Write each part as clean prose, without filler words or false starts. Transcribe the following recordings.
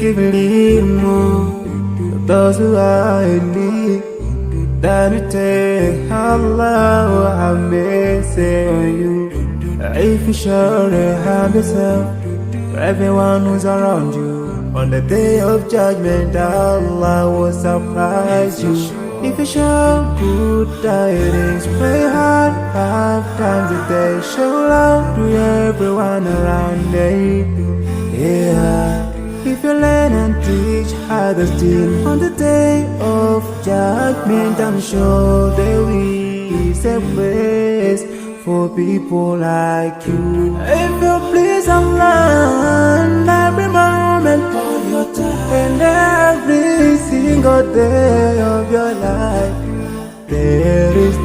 give a little more to those who are in need, then you take Allah will have mercy on you. If you surely have yourself, for everyone who's around you, on the day of judgment, Allah will surprise you. If you show good tidings, pray hard 5 times a day. Show love to everyone around you. Yeah. If you learn and teach others still, on the day of judgment, I'm sure there is a place for people like you. If you please Allah, every moment of your time and every single day of your life, there's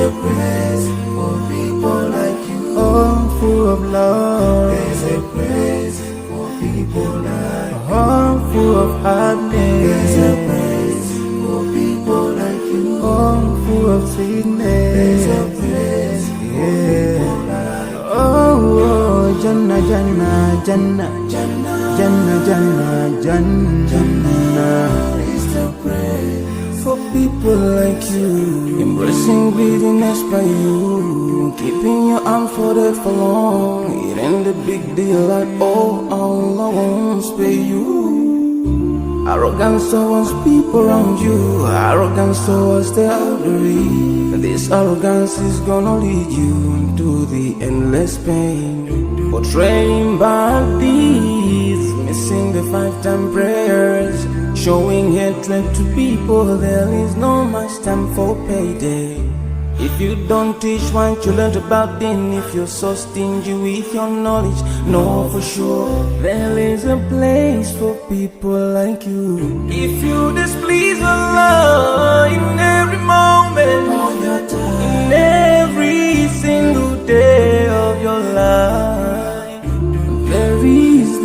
a place for people like you. Oh, full of love. There's a place for people like you. Oh, full of happiness. There's a place for people like you. Oh, full of sweetness. There's a place for people like you. Oh, Jannah, Jannah, Jannah, Jannah, Jannah, Jannah, Jannah is the place for people like you. Embracing greediness by you, keeping your arms folded for long. It ain't a big deal like, oh, Allah won't spare you. Arrogance towards people around you, arrogance towards the elderly. This arrogance is gonna lead you to the endless pain. Portraying bad deeds, missing the 5-time prayers, showing hatred to people. There is no much time for payday. If you don't teach what you learned about them, if you're so stingy with your knowledge, know for sure there is a place for people like you. If you displease Allah in every moment of your time, in every single day of your life,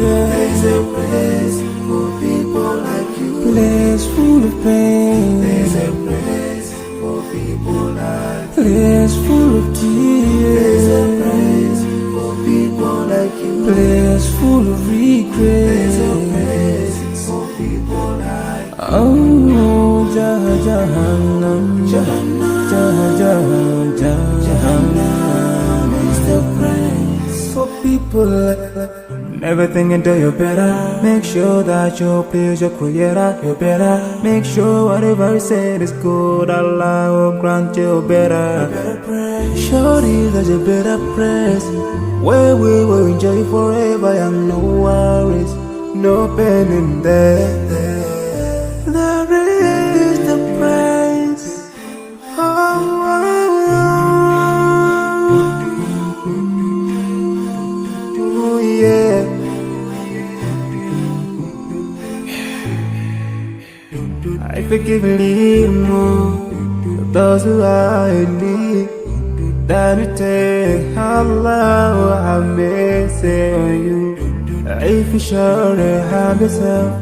there's a place for people like you. Place full of pain. There's a place for people like you. Place full of tears. There's a place for people like you. Place full of regret. There's a place for people like you. Oh, Jahannam, Jahannam, Jahannam is the place for people like you. Never think until you're better. Make sure that you please your creator. You're better. Make sure whatever you said is good. Allah will grant you better. Surely there's a better place where we will enjoy forever and no worries, no pain in there. There is the praise. Oh, yeah. I forgive a little more to those who are in need, then you take Allah will have mercy on you. If you surely have yourself,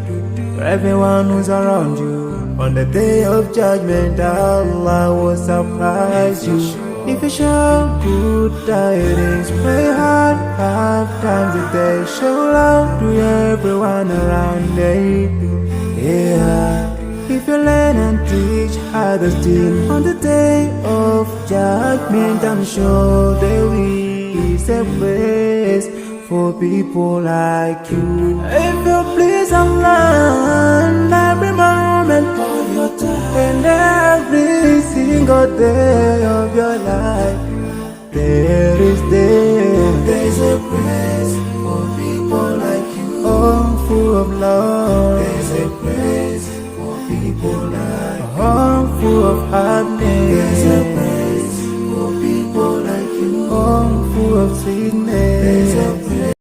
for everyone who's around you, on the day of judgment, Allah will surprise you. If you show good tidings, pray hard 5 times a day. Show love to everyone around you. Yeah. If you learn and teach others still, on the day of judgment, I'm sure there is a place for people like you. If you please Allah, every moment of your time and every single day of your life, there's a place for people like you. Oh, full of love. There's a place for people like you. Oh, full of happiness. There's a place for people like you. Oh, full of sweetness.